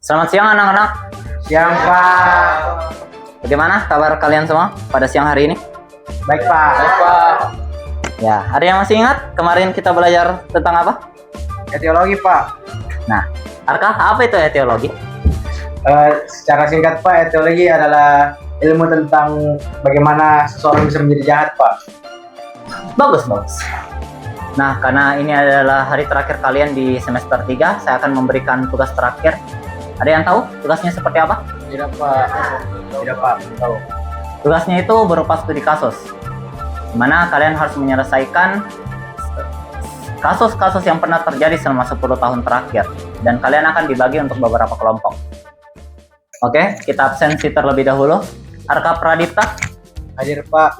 Selamat siang anak-anak. Siang, Pak. Bagaimana kabar kalian semua pada siang hari ini? Baik, Pak. Baik, Pak. Ya, ada yang masih ingat kemarin kita belajar tentang apa? Etiologi, Pak. Nah, Arka, apa itu etiologi? Secara singkat, Pak, etiologi adalah ilmu tentang bagaimana seseorang bisa menjadi jahat, Pak. Bagus. Nah, karena ini adalah hari terakhir kalian di semester 3, saya akan memberikan tugas terakhir. Ada yang tahu tugasnya seperti apa? Tidak, Pak. Tidak, Pak. Tahu. Tugasnya itu berupa studi kasus, di mana kalian harus menyelesaikan kasus-kasus yang pernah terjadi selama 10 tahun terakhir, dan kalian akan dibagi untuk beberapa kelompok. Oke, kita absensi terlebih dahulu. Arka Pradipta, Hadir, Pak.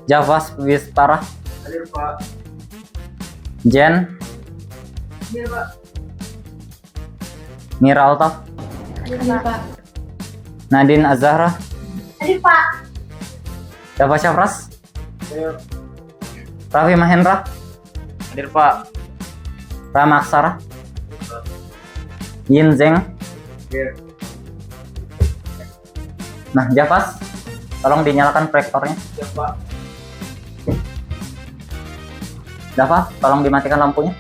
Javas Wistara, Hadir, Pak. Jen, Hadir, Pak. Mira Altaf, Hadir, Pak. Nadine Azahra, Hadir, Pak. Dava Syafras, Hadir. Raffi Mahendra, Hadir, Pak. Rama Aksara, Yin Zeng. Hadir. Nah, Javas, tolong dinyalakan proyektornya. Siap, Pak. Dava, tolong dimatikan lampunya.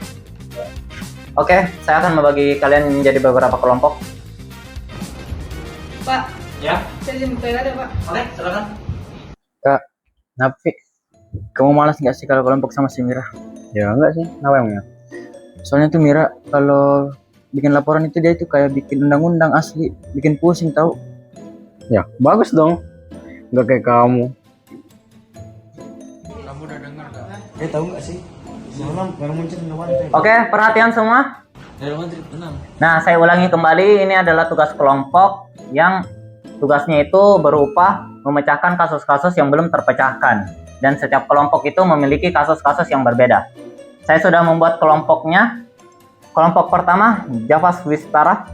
Oke, saya akan membagi kalian menjadi beberapa kelompok. Pak, Ya, saya jemput ada, Pak. oke, silakan. Kak, kenapa sih? Kamu malas nggak sih kalau kelompok sama si Mira? Ya enggak sih, kenapa emangnya? Soalnya tuh Mira kalau bikin laporan itu dia itu kayak bikin undang-undang asli, bikin pusing tahu. Ya bagus dong, nggak kayak kamu. Kamu udah dengar gak? Tahu nggak sih? Semalam baru muncul di lantai. Oke, perhatian semua. Nah, saya ulangi kembali, ini adalah tugas kelompok yang tugasnya itu berupa memecahkan kasus-kasus yang belum terpecahkan. Dan setiap kelompok itu memiliki kasus-kasus yang berbeda. Saya sudah membuat kelompoknya. Kelompok pertama, Javas Wistara,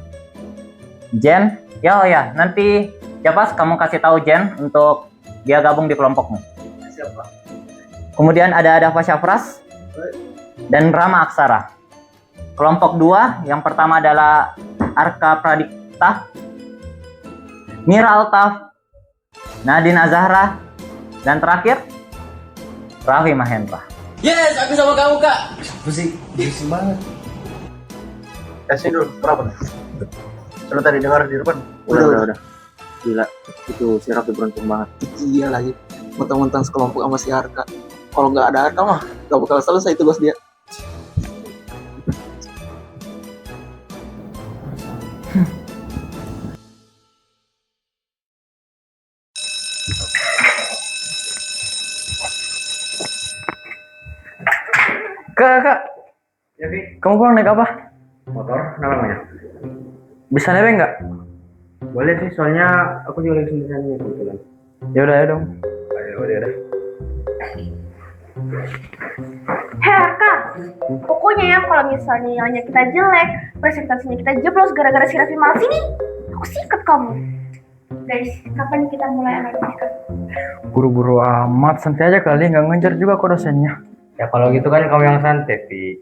Jen. Ya, nanti Javas kamu kasih tahu Jen untuk dia gabung di kelompokmu. Siap, Pak. Kemudian ada Dava Syafras dan Rama Aksara. Kelompok 2, yang pertama adalah Arka Pradipta, Mira Altaf, Nadine Azahra, dan terakhir Raffi Mahendra. Yes, aku sama kamu, Kak. Pusing banget. Kasih dulu, berapa? Kalau tadi dengar di depan. Udah. Gila, itu si Raffi beruntung banget. Iya lagi, mentang-mentang sekelompok sama si Arka. Kalau nggak ada Arka mah nggak bakal selesai tugas dia. Kak, Ya, Fi. kamu pulang naik apa? Motor, namanya. Bisa nebeng nggak? Boleh sih, soalnya aku juga lagi sendirian kebetulan. Ya udah dong. Ayo, udah. Hei, Arka. Pokoknya ya, kalau misalnya nilainya kita jelek, presentasinya kita jeblos gara-gara si Raffi malas ini, aku sikat kamu. Guys, kapan nih kita mulai analisis? Buru-buru amat, santai aja kali, nggak ngejar juga kok dosennya. Ya kalau gitu kan kamu yang santai, Fi.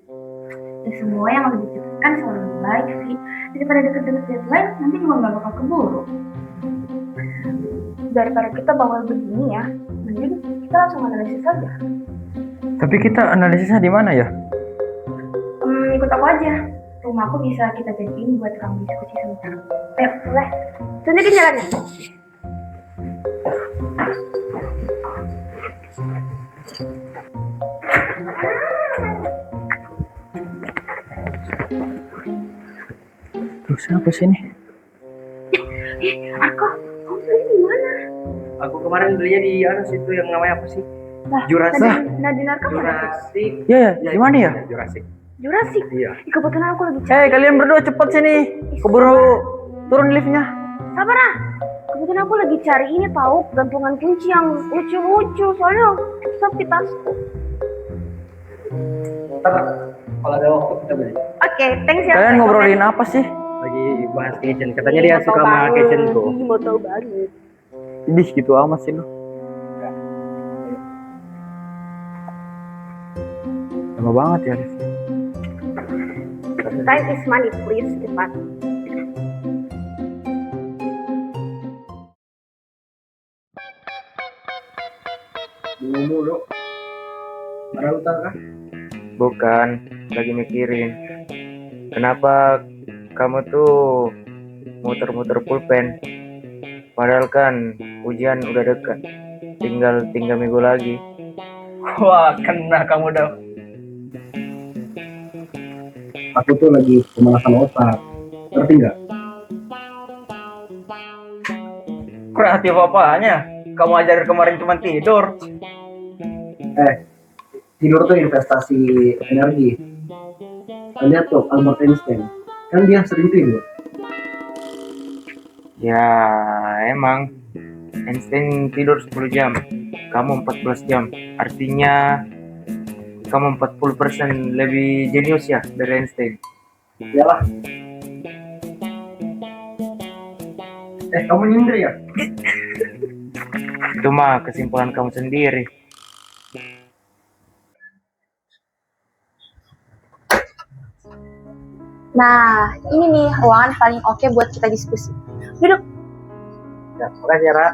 Ya semua yang lebih cepet kan selalu lebih baik sih. Daripada deket-deket deadline, nanti juga nggak bakal keburu. Daripada kita bawel begini ya, mending kita langsung analisis saja. Tapi kita analisisnya di mana ya? Ikut aku aja. Rumahku bisa kita jadiin buat kamu diskusi sebentar. Ayo, boleh. Tunjukin jalannya. Terus apa sih ini? Arka, kamu beli di mana? Aku kemarin belinya di situ yang namanya apa sih? Lah, Jurassic. Nadine Arka mana? Jurassic. Ya, di mana ya? Jurassic. Jurassic. Iya. Ih, kebetulan aku lagi cari. Kalian berdua cepet sini. Keburu turun liftnya. Sabar ah. Kebetulan aku lagi cari ini tahu gantungan kunci yang lucu-lucu. Soalnya sepi tasku. Ntar kalau ada waktu kita beli. Oke, thanks ya. Kalian ngobrolin apa sih? Lagi bahas kitchen. Katanya dia suka sama kitchenku. Mau tahu banget. Idih gitu amat sih lu. Lama banget ya liftnya. Time is money, please cepat. Ada utang kah? Bukan, lagi mikirin. Kenapa kamu tuh muter-muter pulpen? Padahal kan ujian udah dekat. Tinggal 3 minggu lagi. Wah, kena kamu dah. Aku tuh lagi pemanasan otak. Ngerti nggak? Kreatif apanya? Kamu ajar kemarin cuma tidur. Tidur tuh investasi energi. Lihat tuh Albert Einstein. Kan dia sering tidur. Ya, emang Einstein tidur 10 jam. Kamu 14 jam. Artinya kamu 40% lebih jenius ya dari Einstein. Iyalah. Kamu nyindir ya? Itu mah kesimpulan kamu sendiri. Nah, ini nih ruangan paling oke buat kita diskusi. Duduk. Ya, makasih Ra.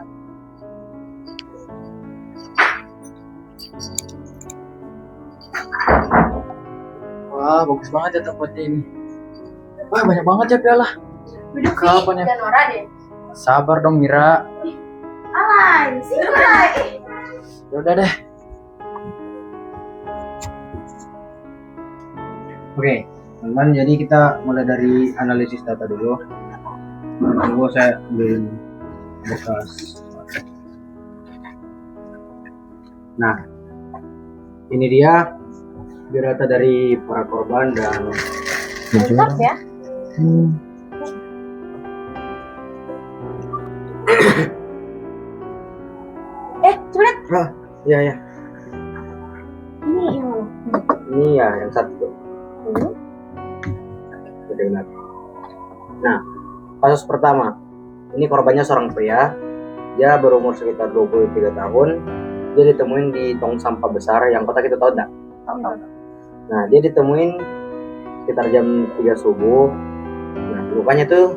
Wah, bagus banget ya tempatnya ini. Wah, banyak banget ya piala. Duduk Kapan ya? dan Nora deh. Sabar dong Mira. Alay, sih alay. Udah deh. Oke, teman. Jadi kita mulai dari analisis data dulu. Tunggu saya ambil bekas. Nah, ini dia biodata dari para korban dan Mantap ya. Coba lihat. ya ya. Ini yang mana? Ini ya yang satu. Benar. Nah, kasus pertama. Ini korbannya seorang pria. Dia berumur sekitar 23 tahun. Dia ditemuin di tong sampah besar yang kota kita tahu enggak? Tahu. Nah, dia ditemuin sekitar jam 3 subuh. Nah, lukanya tuh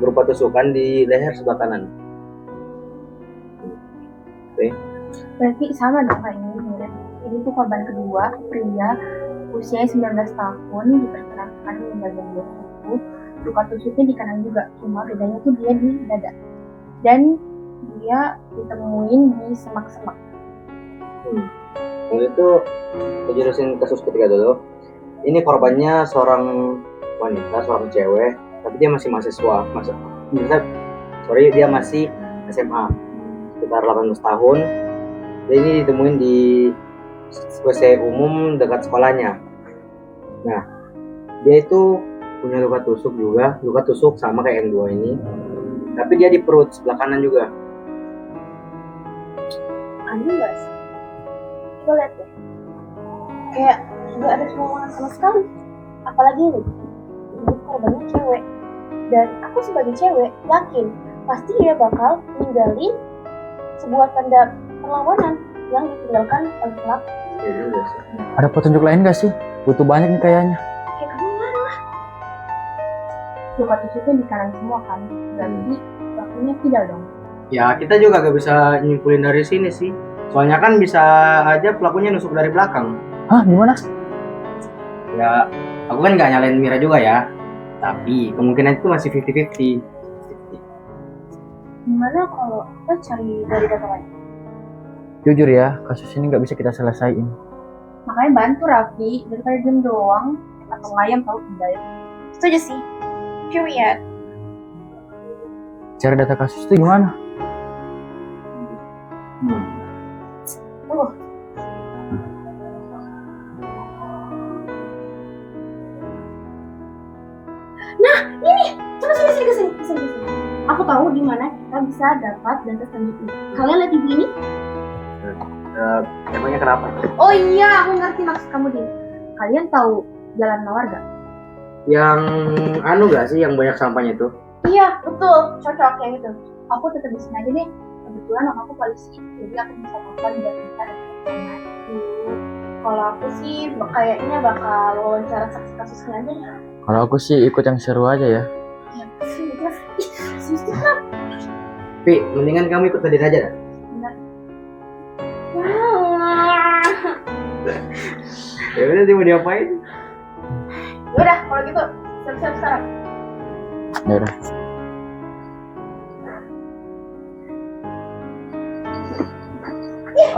berupa tusukan di leher sebelah kanan. Oke. Berarti sama dong kayak ini mirip. Ini tuh korban kedua, pria usia 19 tahun, diperkirakan meninggal dunia itu. Luka tusuknya di kanan juga, cuma bedanya tuh dia di dada. Dan dia ditemuin di semak-semak. Lalu itu kita jurusin kasus ketiga dulu. Ini korbannya seorang wanita, seorang cewek, tapi dia masih mahasiswa. Dia masih SMA, sekitar 18 tahun. Dia ini ditemuin di WC umum dekat sekolahnya. Nah, dia itu punya luka tusuk juga, luka tusuk sama kayak yang dua ini. Tapi dia di perut sebelah kanan juga. Aneh nggak sih? Coba lihat deh. Kayak nggak ada semuanya sama sekali. Apalagi ini, ini korbannya cewek. Dan aku sebagai cewek yakin pasti dia bakal ninggalin sebuah tanda perlawanan yang ditinggalkan oleh pelaku. Ada petunjuk lain gak sih? Butuh banyak nih kayaknya. Kayak kamu lah. Luka tusuknya di kanan semua kan, berarti pelakunya tidak dong. Ya, kita juga gak bisa nyimpulin dari sini sih. Soalnya kan bisa aja pelakunya nusuk dari belakang. Hah, gimana? Ya, aku kan gak nyalain Mira juga ya. Tapi kemungkinan itu masih 50-50. Gimana kalau kita cari dari data lain? Jujur ya, kasus ini nggak bisa kita selesaiin. Makanya bantu Raffi, daripada diem doang atau ngayam tahu tidak. Setuju sih. Period. Cari data kasus itu gimana? Coba sini. Aku tahu di mana kita bisa dapat data selanjutnya. Kalian lihat ibu ini? Emangnya kenapa? Oh iya, aku ngerti maksud kamu Din. Kalian tahu Jalan Mawar gak? Yang anu gak sih yang banyak sampahnya itu? Iya, betul. Cocok yang itu. Aku tetap di sini aja deh. Kebetulan aku polisi, jadi aku bisa telepon dan minta data. Kalau aku sih kayaknya bakal wawancara saksi kasusnya aja ya. Kalau aku sih ikut yang seru aja ya. Ya, sih, jelas. Sisi lah. Pi, mendingan kamu ikut tadi aja dah. Benar. Ya udah dia mau diapain? Udah, kalau gitu siap-siap sekarang. Ya udah.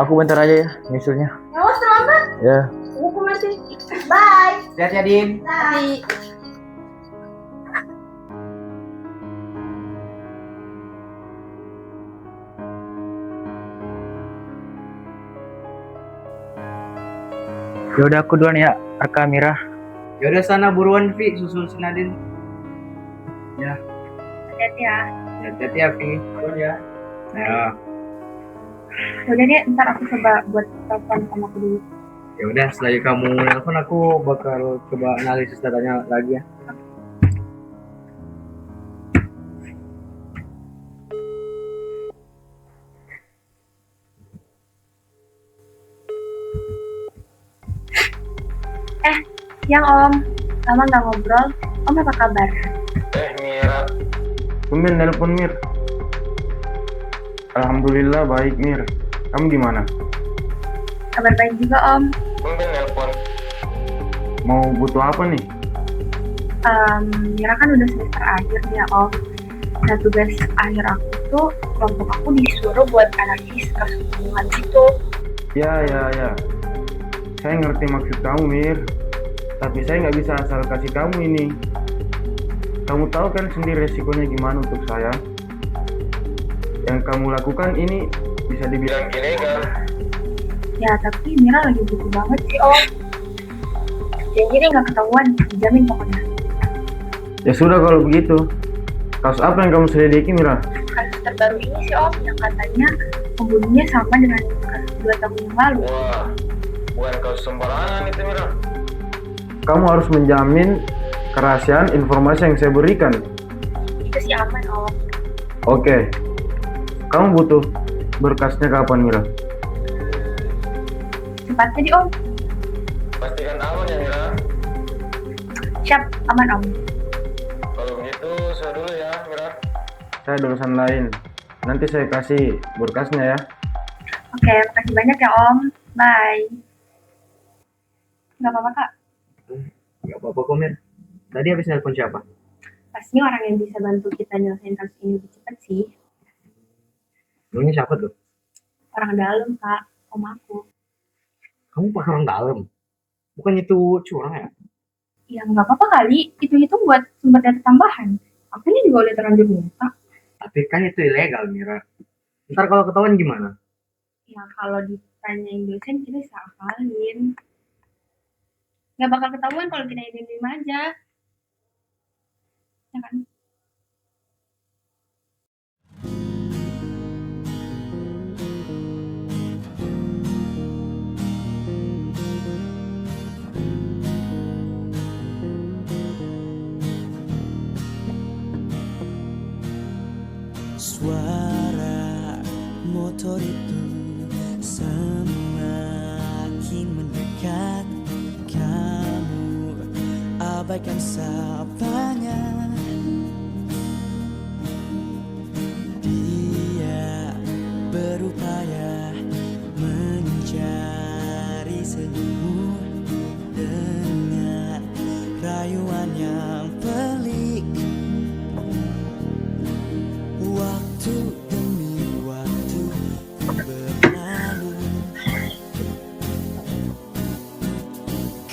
Aku bentar aja ya nyusulnya. Awas terlambat. Ya. Hukum nanti. Bye. Lihat ya Din. Bye. Ya udah aku duluan ya, Arka Mira. Ya udah sana buruan Vi, susul si Nadine. Hati-hati ya. Hati-hati ya Vi. Buruan ya. Ya. Udah deh, ntar aku coba buat telepon sama aku dulu. Ya udah, setelah kamu nelpon aku bakal coba analisis datanya lagi ya. Yang Om, lama nggak ngobrol. Om apa kabar? Mira. Tumben nelpon Mir. Alhamdulillah baik Mir. Kamu gimana? Kabar baik juga Om. Tumben nelpon. Mau butuh apa nih? Mira kan udah semester akhir nih ya Om. Nah tugas akhir aku tuh kelompok aku disuruh buat analisis kasus pembunuhan gitu. Ya. Saya ngerti maksud kamu Mir. Tapi saya nggak bisa asal kasih kamu ini. Kamu tahu kan sendiri resikonya gimana untuk saya. Yang kamu lakukan ini bisa dibilang ilegal. Ya tapi Mira lagi butuh banget sih Om. Janji deh nggak ketahuan, dijamin pokoknya. Ya sudah kalau begitu. Kasus apa yang kamu selidiki Mira? Kasus terbaru ini sih Om, yang katanya pembunuhnya sama dengan kasus 2 tahun yang lalu. Wah, bukan kasus sembarangan itu Mira. Kamu harus menjamin kerahasiaan informasi yang saya berikan. Itu sih aman Om. Oke. Kamu butuh berkasnya kapan Mira? Cepatnya di Om. Pastikan aman ya Mira. Siap, aman Om. Kalau begitu saya dulu ya Mira. Saya ada urusan lain. Nanti saya kasih berkasnya ya. Oke, makasih banyak ya Om. Bye. Gak apa-apa Kak. Gak apa-apa kok Mir. Tadi habis nelpon siapa? Pasti orang yang bisa bantu kita nyelesain kasus ini lebih cepat sih. Namanya siapa tuh? Orang dalam Kak, Om aku. Kamu pakai orang dalam. Bukan itu curang ya? Ya nggak apa-apa kali, itu buat sumber data tambahan. Aku ini juga udah terlanjur minta. Tapi kan itu ilegal Mira. Ntar kalau ketahuan gimana? Ya kalau ditanyain dosen kita bisa hafalin. Nggak bakal ketahuan kalau kita diem aja. Ya kan? Suara motor itu semakin mendekat. Kamu abaikan sapanya. Dia berupaya mencari senyummu dengan rayuan yang pelik. Waktu demi waktu berlalu,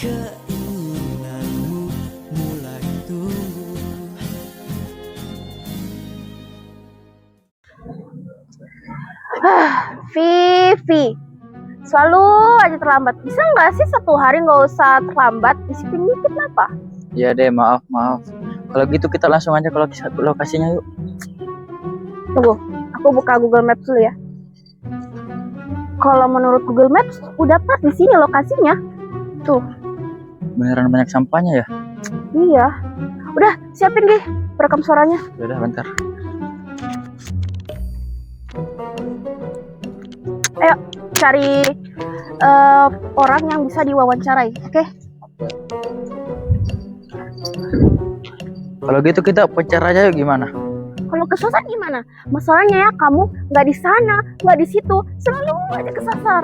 keinginanmu mulai tumbuh. Vivi, selalu aja terlambat. Bisa nggak sih 1 hari nggak usah terlambat? Disiplin dikit apa? Ya deh, maaf. Kalau gitu kita langsung aja ke lokasinya yuk. Tunggu, aku buka Google Maps dulu ya. Kalau menurut Google Maps, udah pas di sini lokasinya. Tuh, Beneran banyak sampahnya ya? iya. Udah, siapin deh perekam suaranya. Ya udah bentar. Ayo, cari orang yang bisa diwawancarai, oke? Kalau gitu kita pacar aja yuk, gimana? Kalau kesasar gimana? Masalahnya ya kamu nggak di sana, nggak di situ, selalu aja kesasar.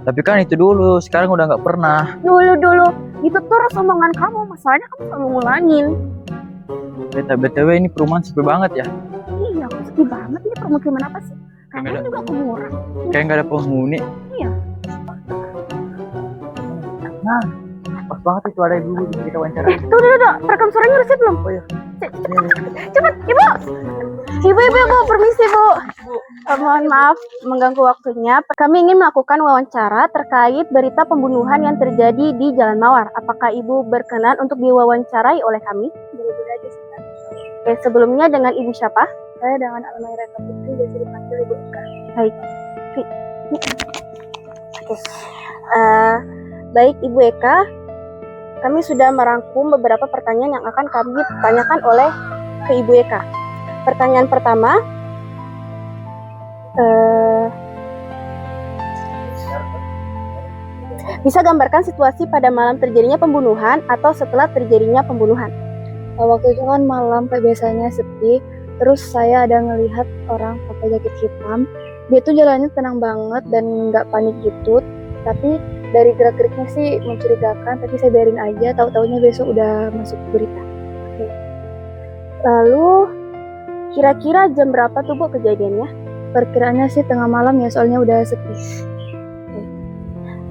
Tapi kan itu dulu, sekarang udah nggak pernah. Dulu. Itu terus omongan kamu. Masalahnya kamu selalu ngulangin. BTW ini perumahan sepi banget ya. Iya, aku sepi banget. Ini permukiman apa sih? Kayaknya Nggak ada. juga kumuran. Kayak nggak ada penghuni. Iya. Nah, pas banget itu ada ibu kita wawancara. Tuh. Perekam suaranya udah siap belum? Oh iya. Cepet, Ibu, permisi Bu. Mohon maaf mengganggu waktunya. Kami ingin melakukan wawancara terkait berita pembunuhan yang terjadi di Jalan Mawar. Apakah Ibu berkenan untuk diwawancarai oleh kami? Boleh aja sih. Oke, sebelumnya dengan Ibu siapa? Saya dengan Almaira Putri, biasa dipanggil Ibu Eka. Baik. Oke. Baik Ibu Eka, kami sudah merangkum beberapa pertanyaan yang akan kami tanyakan oleh ke Ibu Eka. Pertanyaan pertama, bisa gambarkan situasi pada malam terjadinya pembunuhan atau setelah terjadinya pembunuhan? Waktu itu kan malam kayak biasanya sepi, terus saya ada ngelihat orang pakai jaket hitam. Dia tuh jalannya tenang banget dan nggak panik gitu, tapi dari gerak-geriknya sih mencurigakan, tapi saya biarin aja, tahu-taunya besok udah masuk berita. Oke. Lalu kira-kira jam berapa tuh Bu kejadiannya? Perkiraannya sih tengah malam ya, soalnya udah sepi. Oke.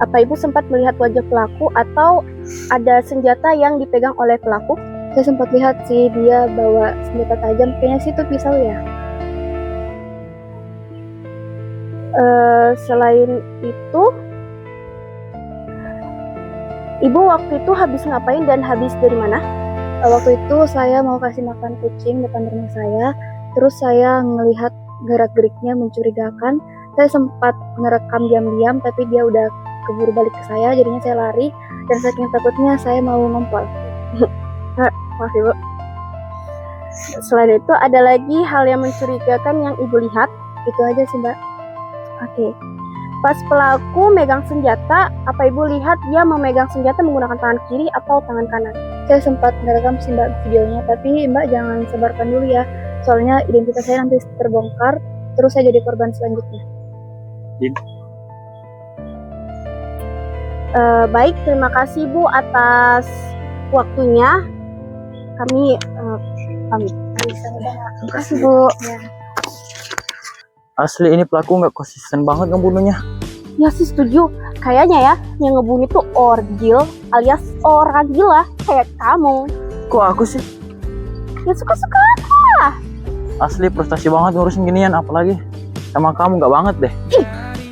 Apa Ibu sempat melihat wajah pelaku atau ada senjata yang dipegang oleh pelaku? Saya sempat lihat sih dia bawa senjata tajam, kayaknya sih itu pisau ya. Selain itu, Ibu waktu itu habis ngapain dan habis dari mana? Waktu itu saya mau kasih makan kucing depan rumah saya, terus saya ngelihat gerak-geriknya mencurigakan. Saya sempat ngerekam diam-diam, tapi dia udah keburu balik ke saya, jadinya saya lari, dan saking takutnya saya mau ngompol. Maaf Ibu. Selain itu ada lagi hal yang mencurigakan yang Ibu lihat? Itu aja sih Mbak. Oke. Pas pelaku megang senjata, apa Ibu lihat dia memegang senjata menggunakan tangan kiri atau tangan kanan? Saya sempat ngerekam sih Mbak videonya, tapi Mbak jangan sebarkan dulu ya, soalnya identitas saya nanti terbongkar, terus saya jadi korban selanjutnya. Baik, terima kasih Bu atas waktunya. Kami pamit. Terima kasih Bu. Ya. Asli ini pelaku nggak konsisten banget ngebunuhnya. Ya sih setuju. Kayaknya ya yang ngebunuh tuh orgil alias orang gila kayak kamu. Kok aku sih? Ya suka-suka lah. Asli frustasi banget ngurusin ginian, apalagi sama kamu nggak banget deh.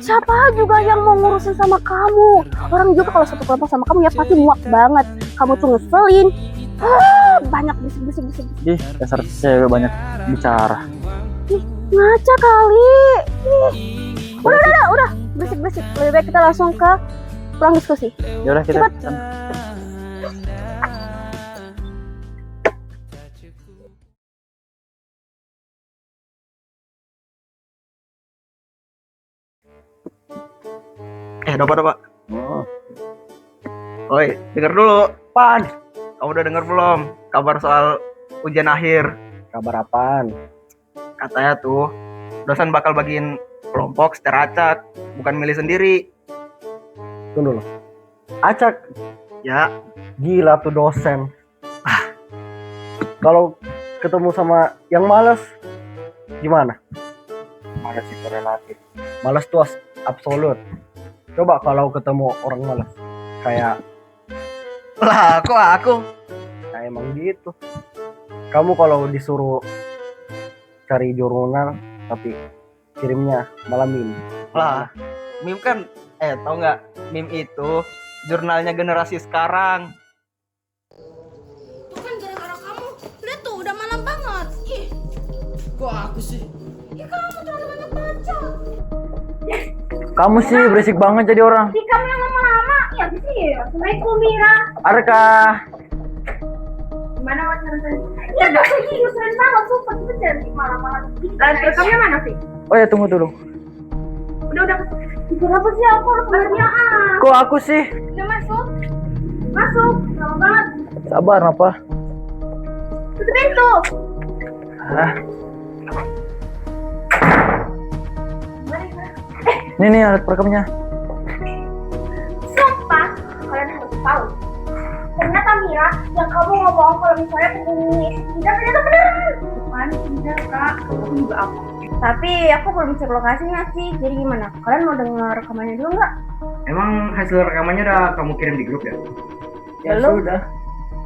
Siapa juga yang mau ngurusin sama kamu? Orang juga kalau satu kelompok sama kamu ya pasti muak banget. Kamu tuh ngeselin. Banyak bisik-bisik. Ih, dasar cewek banyak bicara. Ngaca kali. Udah. Berisik. Lebih baik kita langsung ke ruang diskusi. Ya udah kita. Cepat. Dopa. Oi, denger dulu. Pan, kamu udah denger belum kabar soal ujian akhir? Kabar apaan? Katanya tuh dosen bakal bagiin kelompok secara acak, bukan milih sendiri. Tunggu dulu. Acak? Ya, Gila tuh dosen. Kalau ketemu sama yang malas, gimana? malas itu relatif. Malas tuh absolut. Coba kalau ketemu orang malas, kayak Lah, kok aku? emang gitu. Kamu kalau disuruh cari jurnal, tapi kirimnya malah meme. Lah, meme kan, tau nggak? Meme itu jurnalnya generasi sekarang. Itu kan gara-gara kamu. Lihat tuh udah malam banget. Ih, Kok aku sih? ya kamu terlalu banyak baca. Kamu sih berisik banget jadi orang. Di kamu yang lama-lama. Ya sih. Assalamualaikum Mira. Arka. Gimana wawancara tadi? Ya udah sih, sering banget sumpah kita jadi malam-malam. Rekamnya mana sih? Oh ya tunggu dulu. Udah. Itu apa sih aku harus kerjaan? Kok aku sih? Udah masuk. Lama banget. Sabar apa? Tutup pintu. Nih alat perekamnya. tahu. Ternyata Mira yang kamu ngomong kalau misalnya ini tidak ternyata beneran. Bukan tidak kak, aku juga apa. Tapi aku belum cek lokasinya sih. Jadi gimana? Kalian mau dengar rekamannya dulu nggak? Emang hasil rekamannya udah kamu kirim di grup ya? Belum. Sudah.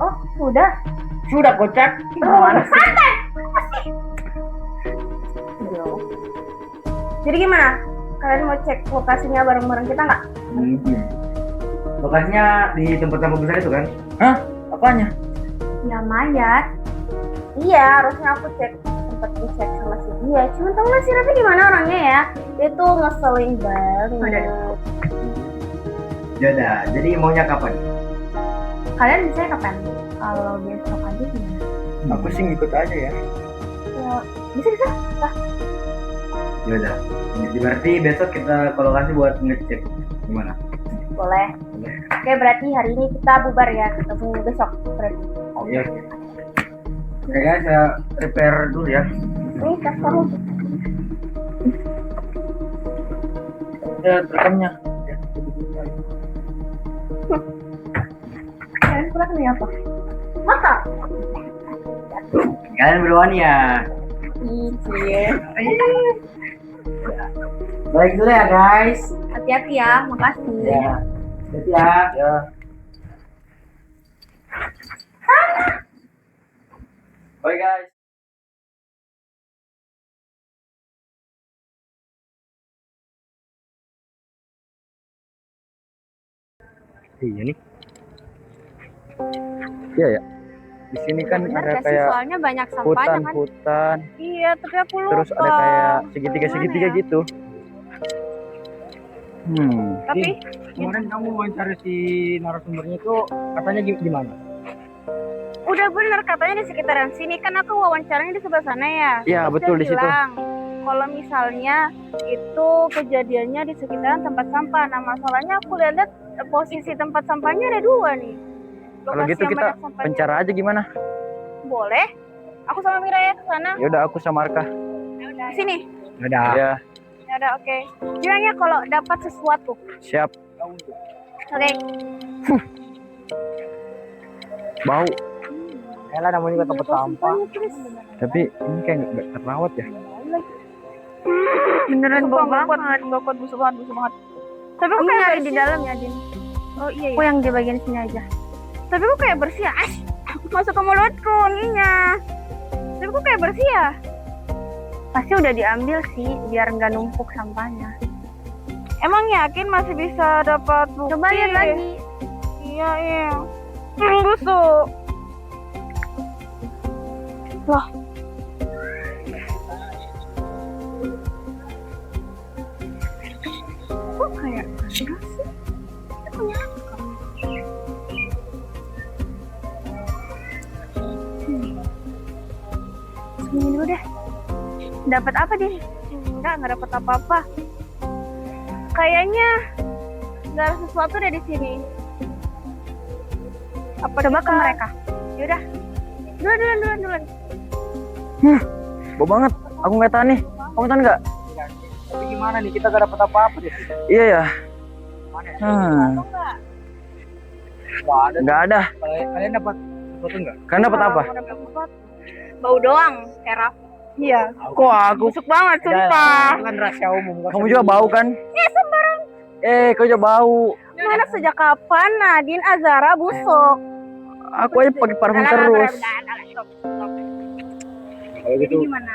Oh sudah. Sudah kocak. Santai. Masih. Jadi gimana? Kalian mau cek lokasinya bareng-bareng kita nggak? Lokasinya di tempat sampah besar itu kan? Hah? Apanya? Ya mayat. Iya, harusnya aku cek sempat dicek sama si dia. Cuma tau gak sih Raffi gimana orangnya ya? Dia tuh ngeselin banget. Yaudah, jadi maunya kapan? Kalian bisa kapan? Kalau besok aja gimana? Aku sih ngikut aja ya. Ya, bisa. Yaudah, berarti besok kita ke lokasi buat ngecek gimana? Boleh. Oke, berarti hari ini kita bubar ya. Ketemu besok. Berarti. Oke. Oke guys, saya prepare dulu ya. Nih, tas kamu. Ya, rekamnya. Kalian pulang nih apa? Mata. Kalian berdua nih ya. Iya. Baik dulu ya guys. Hati-hati ya. Makasih. Ya. Hati ya. Ya. Bye guys. Iya nih. Iya ya. Di sini kan Bener ada gak sih? kayak Soalnya banyak sampahnya kan. hutan. Iya, tapi aku lupa. Terus ada kayak segitiga-segitiga Gimana ya? gitu. Tapi Kemarin kamu wawancara si narasumbernya itu katanya gimana? udah bener katanya di sekitaran sini kan aku wawancaranya di sebelah sana ya. Iya, Terus betul dia di situ. bilang, kalau misalnya itu kejadiannya di sekitaran tempat sampah. Nah masalahnya aku lihat posisi tempat sampahnya ada dua nih. Kalau Lokasi gitu yang kita banyak sampahnya. pencar aja gimana? Boleh. Aku sama Mira ya ke sana. Yaudah aku sama Arka. Di sini. Ada. Ya, Ya udah oke. Bilang ya kalau dapat sesuatu. siap. Oke. Bau. Elah namanya juga tempat sampah. Tapi ini kayak nggak terawat ya. Beneran bau banget. Busuk banget. Tapi aku kayak nyari di dalam ya, Din. Oh iya. Aku yang di bagian sini aja. Tapi aku kayak bersih ya. Masuk ke mulutku wanginya. Tapi aku kayak bersih ya. Pasti udah diambil sih biar nggak numpuk sampahnya. Emang yakin masih bisa dapat bukti? Coba lihat lagi. Iya. Busuk. Loh. Kok kayak enggak sih? Kita punya apa? Sembunyi dulu deh. Dapat apa dia? Enggak dapat apa-apa. Kayaknya nggak ada sesuatu deh di sini. Apa coba ke mereka? Yaudah. Duluan. Bau banget. Aku nggak tahan nih. Kamu tahan nggak? Tapi gimana nih kita gak dapat apa-apa deh. Iya ya. Atau enggak? Nggak ada. Kalian dapat sesuatu nggak? Kalian dapat apa? Bau doang, Seraf. Iya. Kok aku? Busuk banget, sumpah. Itu kan rahasia umum. Kamu juga bau kan? Ya sembarang. Kau juga bau. Mana sejak kapan Nadine Azara busuk? Aku aja pakai parfum terus. Stop. Kalau Jadi gitu, gimana?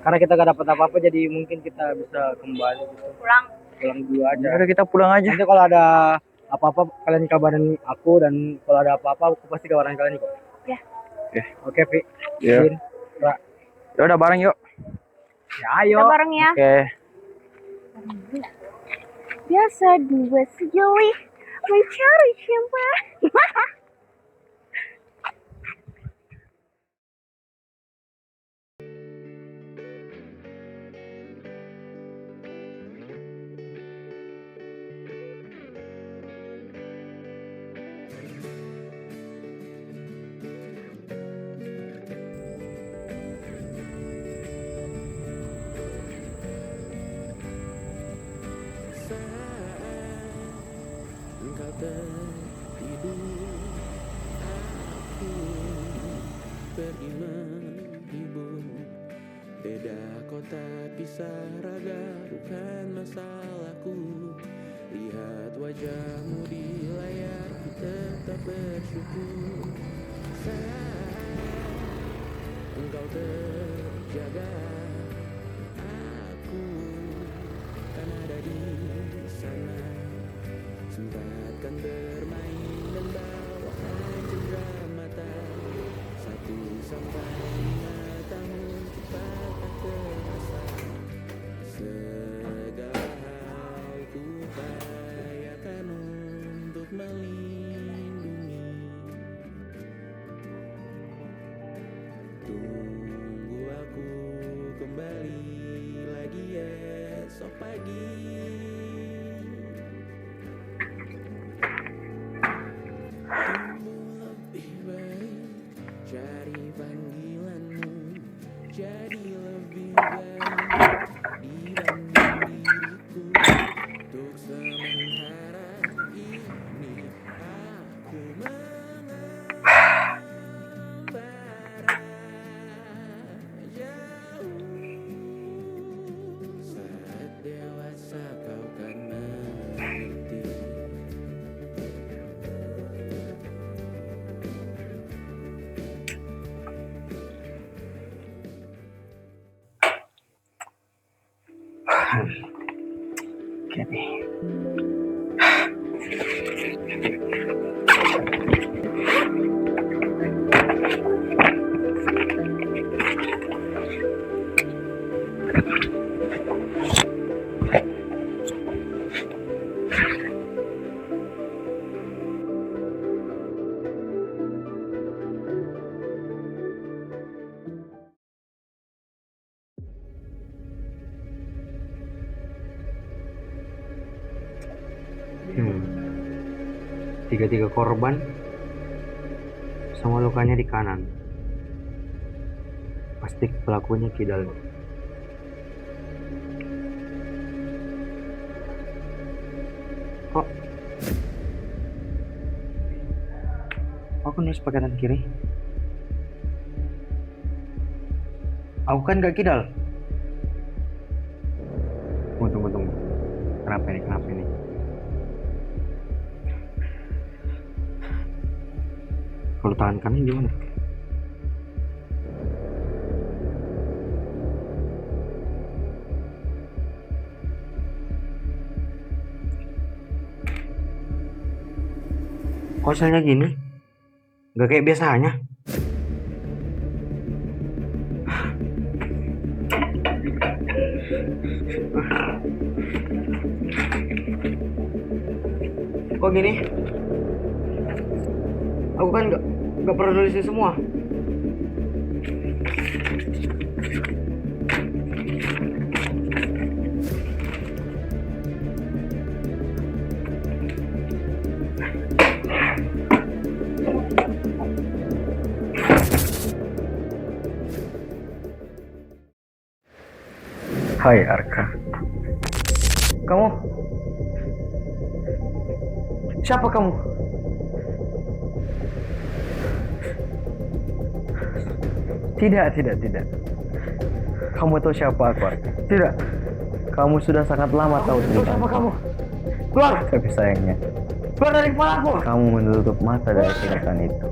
karena kita gak dapat apa-apa, jadi mungkin kita bisa kembali gitu. Pulang. Pulang dulu aja. Udah kita pulang aja. Nanti kalau ada apa-apa kalian kabarin aku, dan kalau ada apa-apa aku pasti kabarin kalian kok. Ya. Oke, Vi. Ya. Din, Ra. Ya udah bareng yuk. Ya, ayo. Kita bareng ya. Oke. Biasa dua sejoli mencari siapa? Engkau engkau tertidur, aku pergi menghibur. Beda kota pisah raga bukan masalahku. Lihat wajahmu di layar, ku tetap bersyukur. Saat engkau terjaga, aku kan ada di sana. Sempatkan bermain dan bawakan cendera mata. 1 sampai 5 tahun cepat tak terasa. Segala hal ku upayakan untuk melindungi. Tunggu aku kembali lagi esok pagi. Tumbuh lebih baik, cari panggilanmu, jadi lebih baik dibanding diriku. Untuk sementara ini aku mengembara jauh. Saat dewasa kau kan mengerti. Tiga korban sama lukanya di kanan. Pasti pelakunya kidal. Kok aku nulis pakai tangan kiri? Aku kan gak kidal. Tunggu. Kenapa ini? Kalau tangan kanan gimana? Kok selnya gini? Gak kayak biasanya. Kok gini? Aku kan gak pernah nulis ini semua. Hai Arka. Kamu? Siapa kamu? Tidak. Kamu tahu siapa aku, Arka? Tidak. Kamu sudah sangat lama tahu cerita. Siapa kamu? Keluar! Tapi sayangnya, Keluar dari kepalaku! kamu menutup mata dari kenyataan itu.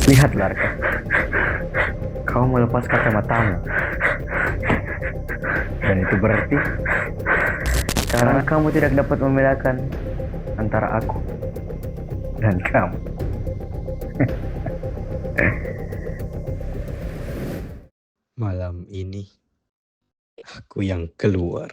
Lihatlah, Arka. Kau melepas kacamatamu. Dan itu berarti karena kamu tidak dapat membedakan antara aku dan kamu. Malam ini aku yang keluar.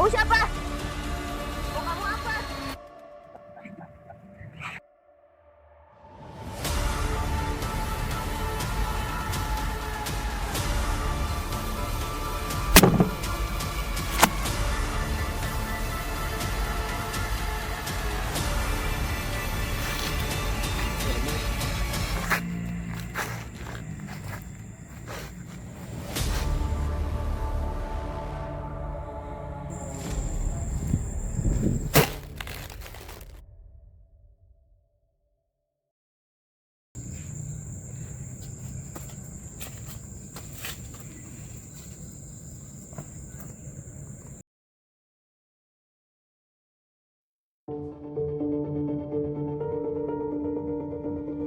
Kamu siapa? Mau kamu apa?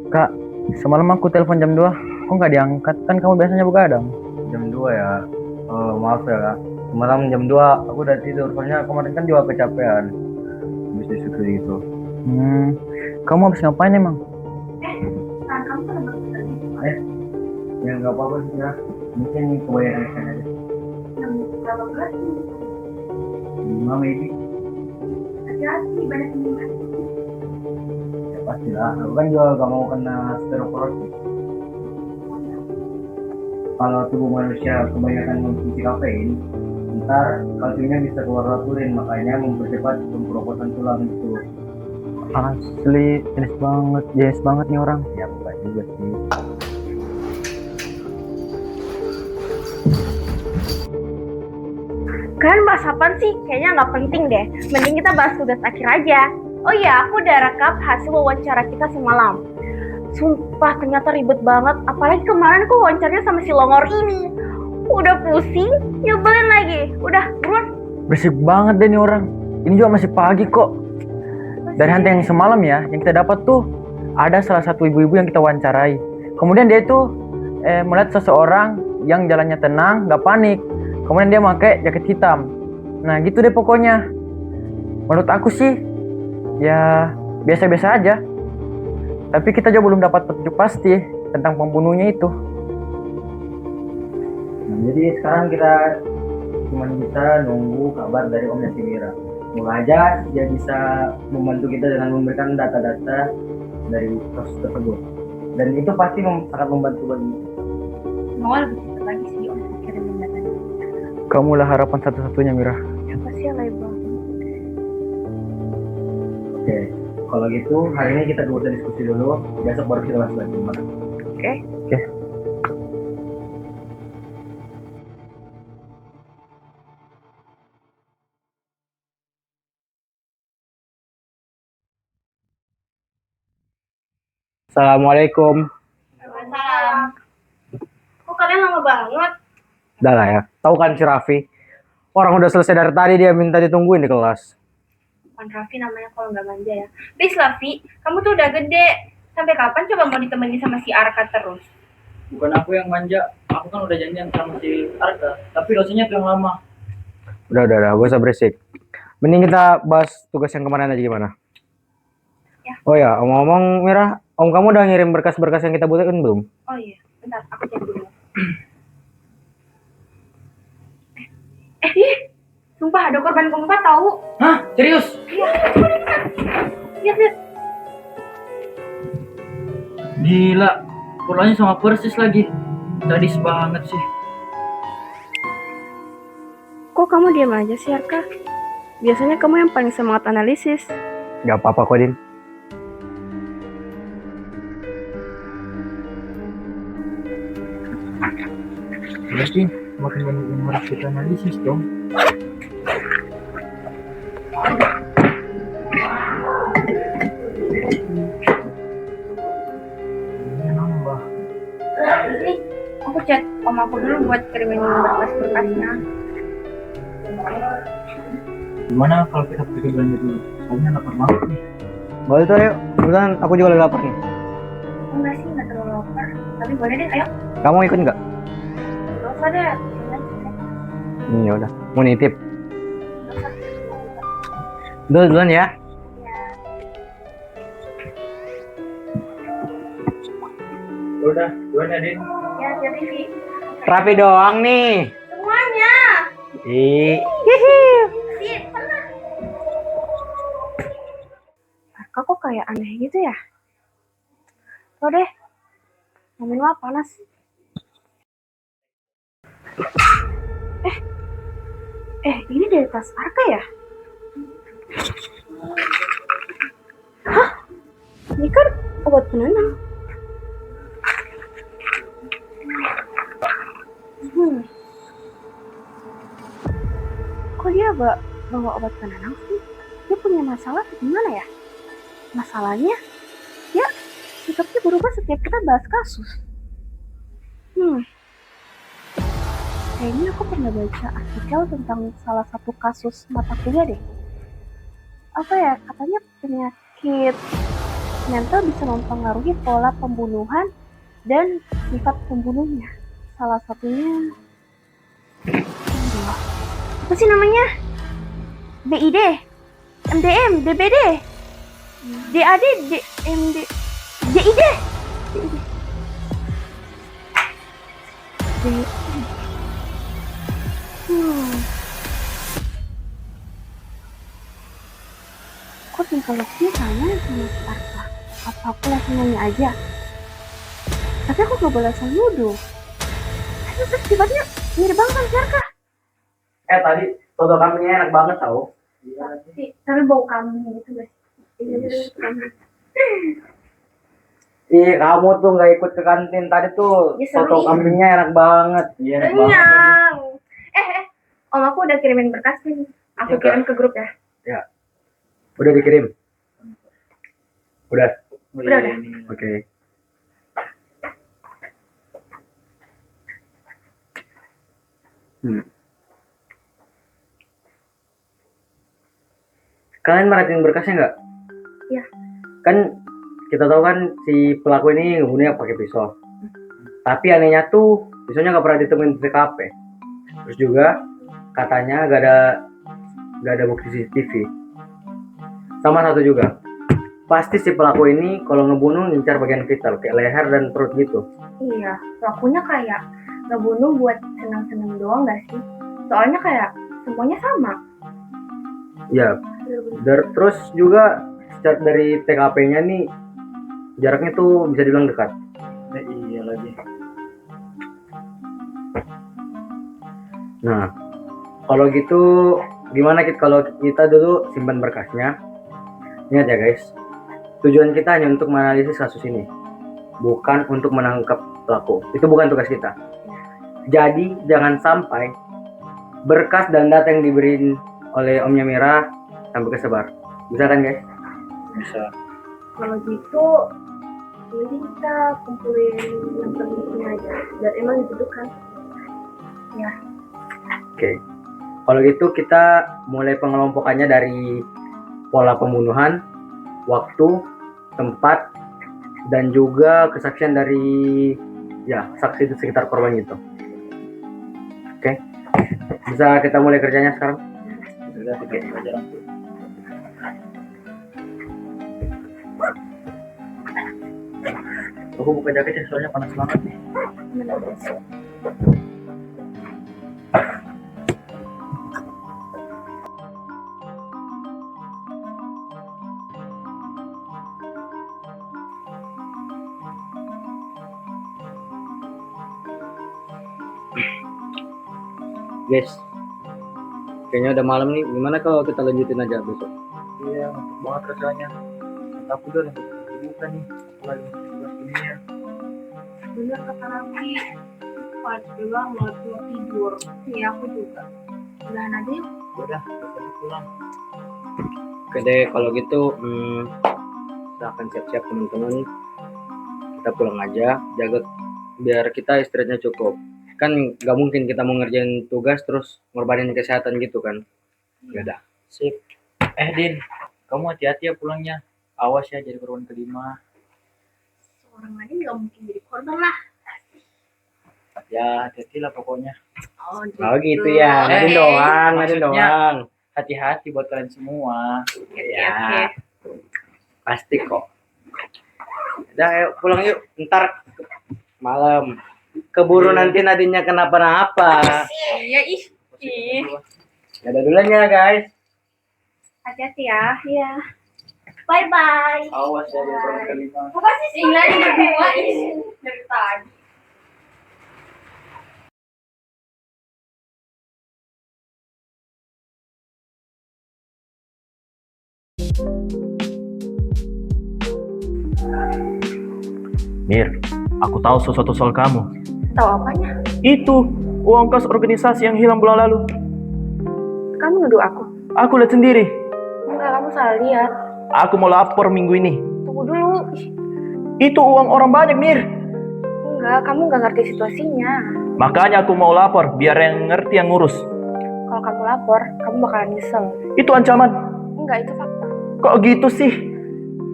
Kak, semalam aku telepon jam 2, kok nggak diangkat? Kan kamu biasanya begadang. Jam 2 ya. Oh, maaf ya kak. Semalam jam 2 aku udah tidur. Soalnya kemarin kan juga kecapean. Habis disuruh gitu. Kamu habis ngapain emang? Nah, kamu kan bagus tadi. Ya nggak apa-apa sih ya. Mungkin kebanyakan ikan aja. Yang berapa belas? 5 maybe. Hati-hati, banyak minum. Ya pastilah. Aku kan juga gak mau kena osteoporosis. Kalau tubuh manusia kebanyakan mengkonsumsi kafein, ntar kalsiumnya bisa keluar urin, makanya mempercepat pemroposan tulang itu. Asli, jenis banget nih orang. Ya bukan juga sih. Kalian bahas apaan sih? Kayaknya nggak penting deh. Mending kita bahas tugas akhir aja. Oh iya, aku udah rekap hasil wawancara kita semalam. Sumpah ternyata ribet banget. Apalagi kemarin aku wawancaranya sama si Longor ini. Udah pusing, nyebelin lagi. Udah, buruan. Berisik banget deh nih orang. Ini juga masih pagi kok. Dari hantu yang semalam ya, yang kita dapat tuh ada salah satu ibu-ibu yang kita wawancarai. Kemudian dia tuh melihat seseorang yang jalannya tenang, gak panik. Kemudian dia pakai jaket hitam. Nah gitu deh pokoknya. Menurut aku sih ya biasa-biasa aja. Tapi kita juga belum dapat petunjuk pasti tentang pembunuhnya itu. Nah, jadi sekarang kita cuma bisa nunggu kabar dari Om Yasi Mira. Semoga aja dia bisa membantu kita dengan memberikan data-data dari kasus tersebut. Dan itu pasti sangat membantu bagi kita. Semoga lebih cepat lagi sih Om kirimin datanya. Kamulah harapan satu-satunya Mira. Apa sih alay banget. Oke, kalau gitu hari ini kita gak usah diskusi dulu. Besok baru kita bahas lagi gimana. Oke. Assalamualaikum. Waalaikumsalam. Kok kalian lama banget? Udah lah ya, tahu kan si Raffi? Orang udah selesai dari tadi dia minta ditungguin di kelas. Bukan Raffi namanya kalau nggak manja ya. Please Raffi, kamu tuh udah gede. Sampai kapan coba mau ditemenin sama si Arka terus? Bukan aku yang manja, aku kan udah janjian sama si Arka, tapi dosennya tuh yang lama. Udah, gak usah berisik. Mending kita bahas tugas yang kemarin aja gimana? Ya. Oh ya, ngomong-ngomong Mira, Om kamu udah ngirim berkas-berkas yang kita butuhin belum? Oh iya, bentar, aku cek dulu. Ih, sumpah ada korban keempat tahu. Hah? Serius? Iya, lihat. Gila, polanya sama persis lagi. Sadis banget sih. Kok kamu diam aja sih, Arka? Biasanya kamu yang paling semangat analisis. Gak apa-apa kok, Din. Berarti makin banyak yang harus kita analisis dong. Ini nambah. Ini aku chat om aku dulu buat kirimin berkas-berkasnya. Gimana kalau kita pergi belanja dulu? Soalnya lapar banget nih. Boleh tuh, ayo. Kebetulan aku juga lagi lapar nih. Enggak sih, nggak terlalu lapar. Tapi boleh deh, ayo. Kamu ikut nggak? Gak usah deh. Ya udah, mau nitip. Gak usah. Duluan ya. Udah, duluan ya, Din. Ya, jadi Vi. Rapi doang nih. Semuanya. Ih. Sih, kayak aneh gitu ya? Tuh deh, mau minum apa panas? Ini dari tas Arka ya? Hah? Ini kan obat penenang. Kok dia bawa obat penenang sih? Dia punya masalah atau gimana ya? Masalahnya, dia sikapnya berubah setiap kita bahas kasus. Kayaknya aku pernah baca artikel tentang salah satu kasus mata kuliah deh. Apa ya, katanya penyakit mental bisa mempengaruhi pola pembunuhan dan sifat pembunuhnya. Salah satunya, apa sih namanya? BID, MDM, DBD, DAD, DMD, DID. Kok psikologinya sama sama si Arka? Apa aku langsung nanya aja? Tapi aku gak boleh asal nuduh. Terus sifatnya mirip banget sama si Arka. Tadi soto kambingnya enak banget tau. Tapi bau kambing gitu guys. Ih, kamu tuh nggak ikut ke kantin tadi tuh. Ya, seru, Soto iya. kambingnya enak banget. Iya, enak banget. Kenyang. Om aku udah kirimin berkas nih. Aku Ya, kirim ke grup ya. Ya. Udah dikirim. Udah. Udah. Oke. Kalian merhatiin berkasnya nggak? Iya. Kan kita tahu kan si pelaku ini ngebunuhnya pakai pisau. Tapi anehnya tuh pisaunya nggak pernah ditemuin di TKP. Terus juga katanya nggak ada bukti CCTV. Sama satu juga, pasti si pelaku ini kalau ngebunuh ngincar bagian vital kayak leher dan perut gitu. Iya, pelakunya kayak ngebunuh buat senang-senang doang gak sih? Soalnya kayak semuanya sama. Ya, terus juga dari TKP-nya nih jaraknya tuh bisa dibilang dekat. Iya lagi. Nah, kalau gitu gimana kalau kita dulu simpan berkasnya? Ingat ya guys, tujuan kita hanya untuk menganalisis kasus ini, bukan untuk menangkap pelaku. Itu bukan tugas kita. Jadi jangan sampai berkas dan data yang diberi oleh Omnya Mira sampai kesebar. Bisa kan guys? Bisa. Kalau gitu, jadi kita kumpulin yang penting aja. Dan emang dibutuhkan. Ya. Oke. Kalau gitu kita mulai pengelompokannya dari pola pembunuhan, waktu, tempat, dan juga kesaksian dari saksi di sekitar korban itu. Oke. Bisa kita mulai kerjanya sekarang? Oke. Aku buka jaketnya soalnya panas banget nih. Guys, kayaknya udah malam nih. Gimana kalau kita lanjutin aja besok? Iya, ngantuk banget rasanya. Aku udah buka nih. Lagi tugas dunia. Bener kata Raffi. Pas bilang mau tidur. Iya, aku juga. Udahan aja yuk. Udah, kita pulang. Oke deh, kalau gitu kita akan siap-siap teman-teman. Kita pulang aja, jaga biar kita istirahatnya cukup. Kan nggak mungkin kita mau ngerjain tugas terus ngorbanin kesehatan gitu kan. Ya udah. Sip. Din, kamu hati-hati ya pulangnya. Awas ya jadi korban kelima. Seorang lain nggak mungkin jadi korban lah. Ya hati-hati lah pokoknya. Oh gitu ya. Nadine doang, Nadine maksudnya- doang. Hati-hati buat kalian semua. Ya. Pasti kok. Udah, ayo pulang yuk. Ntar malam. Keburu nanti Nadine-nya kenapa-napa. Iya ih. Ya udah duluan ya guys. Hati-hati ya. Iya. Bye bye. Awas ya, orang kelima. Makasih sih. Ini berdua ini dari tadi. Mir, aku tahu sesuatu soal kamu. Tahu apanya? Itu uang kas organisasi yang hilang bulan lalu. Kamu nuduh aku? Aku lihat sendiri. Enggak, kamu salah lihat. Aku mau lapor minggu ini. Tunggu dulu. Itu uang orang banyak, Mir. Enggak, kamu nggak ngerti situasinya. Makanya aku mau lapor, biar yang ngerti yang ngurus. Kalau kamu lapor, kamu bakalan nyesel. Itu ancaman. Enggak, itu fakta. Kok gitu sih?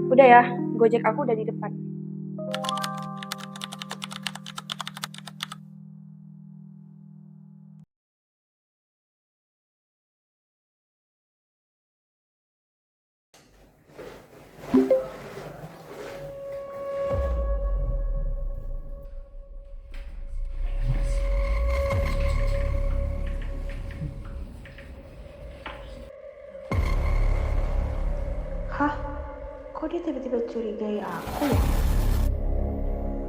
Udah ya, Gojek aku udah di depan. Hah? Kok dia tiba-tiba curigai aku ya?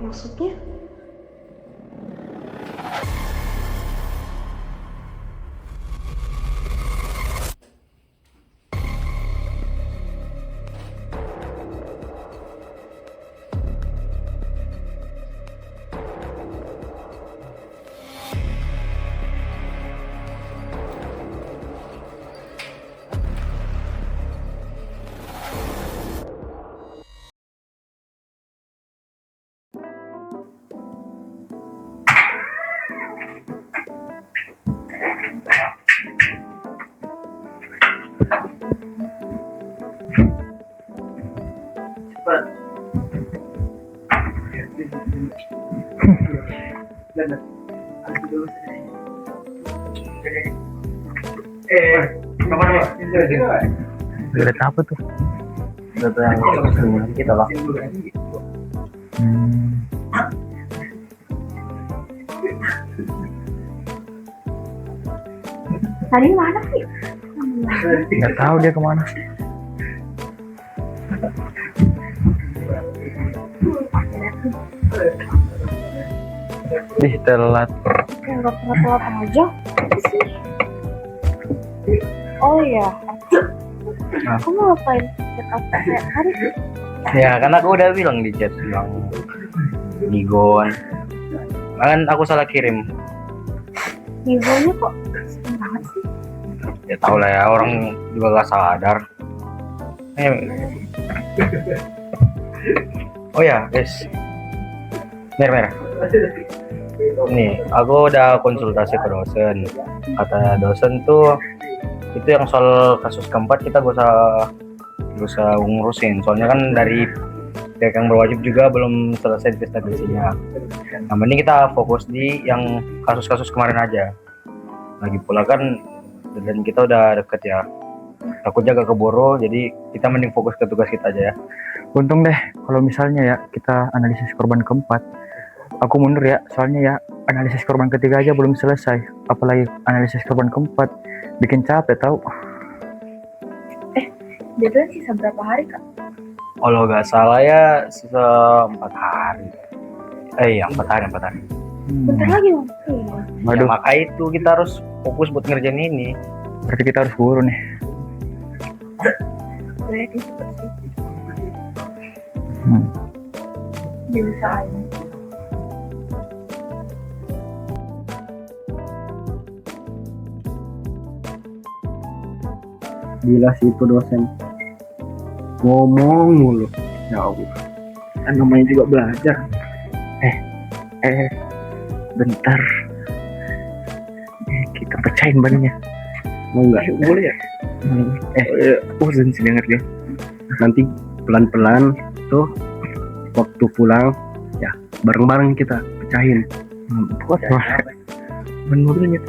Maksudnya? Lihat apa tuh? Data yang kita lah. Tadi mana sih? Nggak tahu dia kemana. Ih, telat. Nggak pernah telat aja. Apa sih? Oh iya. Kamu ngapain chat aku kayak hari? Ya, karena aku udah bilang di chat bilang Nigon. Kan aku salah kirim. Nigonya kok sering banget sih? Ya tau lah ya, orang juga gak sadar. Oh ya, guys. Mer. Nih, aku udah konsultasi ke dosen. Kata dosen tuh itu yang soal kasus keempat kita gak usah ngurusin. Soalnya kan dari pihak yang berwajib juga belum selesai investigasinya. Nah, mending kita fokus di yang kasus-kasus kemarin aja. Lagi pula kan deadline kita udah deket ya. Takutnya gak keburu, jadi kita mending fokus ke tugas kita aja ya. Untung deh kalau misalnya ya kita analisis korban keempat. Aku mundur ya, soalnya ya analisis korban ketiga aja belum selesai. Apalagi analisis korban keempat, bikin capek tau. Deadline sisa berapa hari, Kak? Kalau nggak salah ya sisa 4 hari. Iya 4 hari. Bentar lagi dong. Ya, maka itu kita harus fokus buat ngerjain ini. Berarti kita harus buru nih. Berarti cepet sih. Diusahain. Gila sih itu dosen. Ngomong mulu. Ya Allah. Kan namanya juga belajar. Bentar. Kita pecahin bannya. Mau nggak? Boleh ya? Uzen sih denger dia. Nanti pelan-pelan tuh waktu pulang ya bareng-bareng kita pecahin. Buat mobilnya.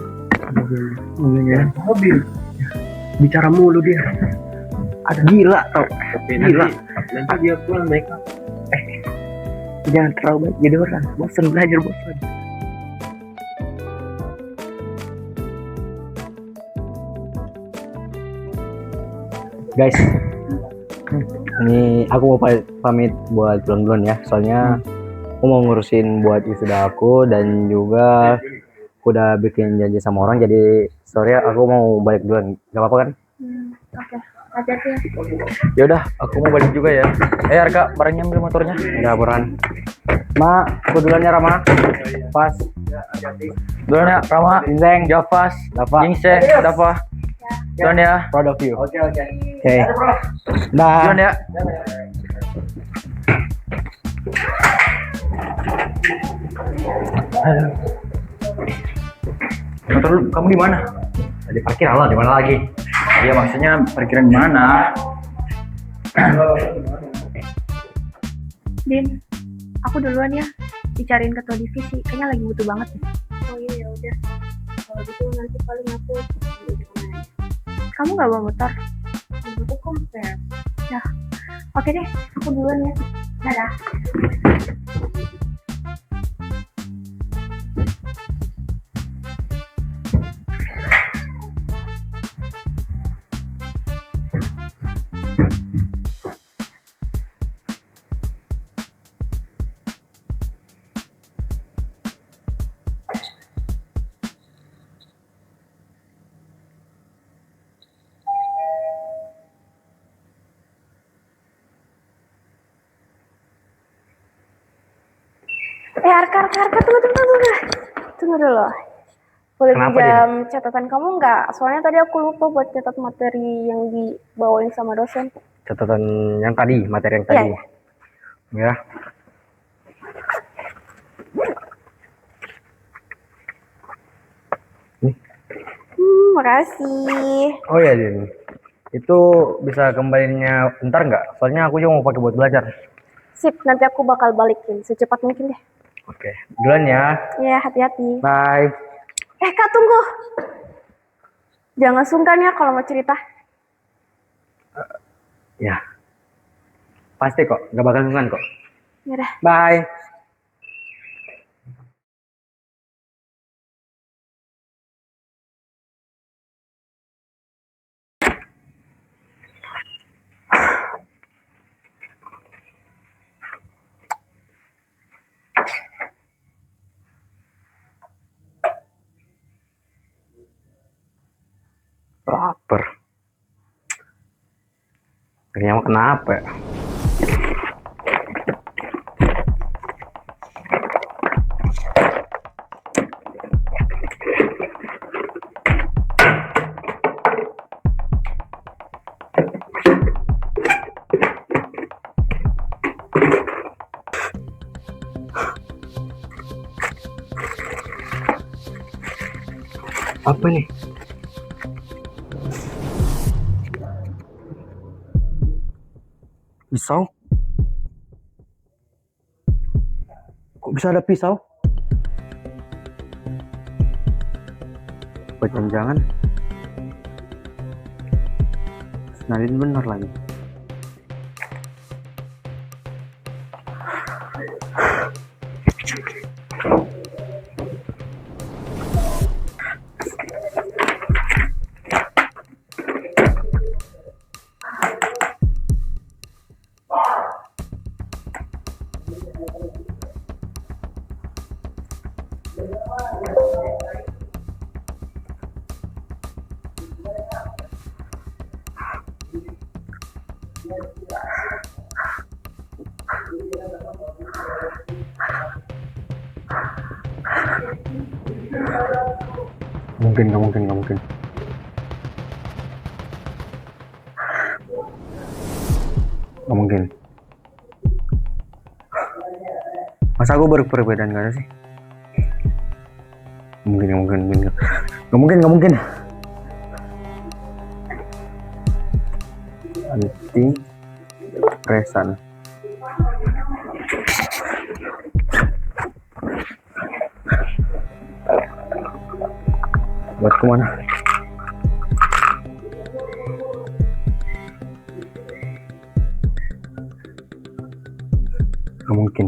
Mobil. Bicara mulu dia. Ada gila tau. Gila. Nanti dia pulang baik. Jangan terlalu baik jadi orang. Bosan belajar bosan. Guys, Ini aku mau pamit buat pulang duluan ya. Soalnya aku mau ngurusin buat wisuda aku dan juga aku udah bikin janji sama orang. Jadi sorry ya, aku mau balik duluan. Gak apa-apa kan? Oke, hati-hati ya. Ya udah, aku mau balik juga ya. Arka, barangnya ambil motornya. Ya, Burhan. Ma, aku duluan ya Rama. Pas. Duluan ya Rama, Inzeng, Javas, Dava. Jingse, Dava. Duluan ya. Proud of you. Oke. Dah. Duluan ya. Motor lu, kamu di mana? Di parkir Allah, di mana lagi? Iya, maksudnya parkiran di mana? Din, aku duluan ya. Dicariin ketua divisi, kayaknya lagi butuh banget nih. Oh iya, ya udah. Kalau gitu nanti paling aku Kamu nggak bawa motor? Aku kompres. Ya, oke deh. Aku duluan ya. Dadah. Arka, tunggu dulu. Boleh Kenapa, pinjam catatan kamu nggak? Soalnya tadi aku lupa buat catat materi yang dibawain sama dosen. Catatan yang tadi, materi yang tadi. Iya. Ya. Makasih. Oh ya, Din. Itu bisa kembalinya bentar nggak? Soalnya aku juga mau pakai buat belajar. Sip, nanti aku bakal balikin secepat mungkin deh. Oke. Duluan ya. Ya, hati-hati. Bye. Kak, tunggu. Jangan sungkan ya kalau mau cerita. Ya. Pasti kok, nggak bakal sungkan kok. Yaudah. Bye. Lapar. Akhirnya mau kenapa ya? Apa nih? Pisau? Kok bisa ada pisau? Apa jangan-jangan Nadine bener lagi. Gak mungkin. Gak mungkin. Masa aku berbedaan gak ada sih? Gak mungkin. Anti presan. Buat kemana? Gak mungkin.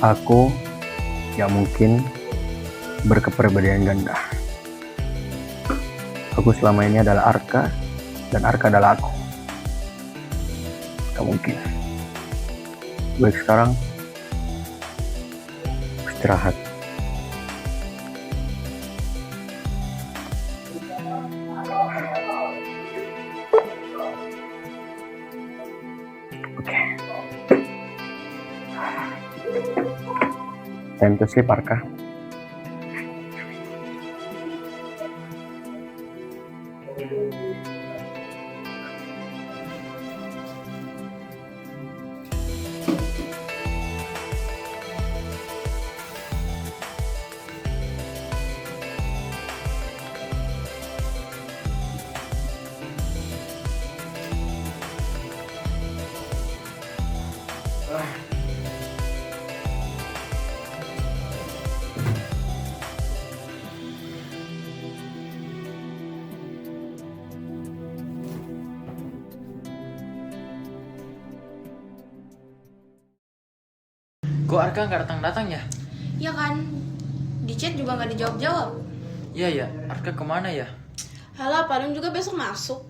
Aku gak mungkin berkepribadian ganda. Aku selama ini adalah Arka, dan Arka adalah aku. Gak mungkin. Baik, sekarang istirahat. Oke. Time to sleep, Arka. Kok Arka nggak datang-datang ya? Ya kan, di chat juga nggak dijawab-jawab. Iya ya, Arka kemana ya? Halah, paling juga besok masuk.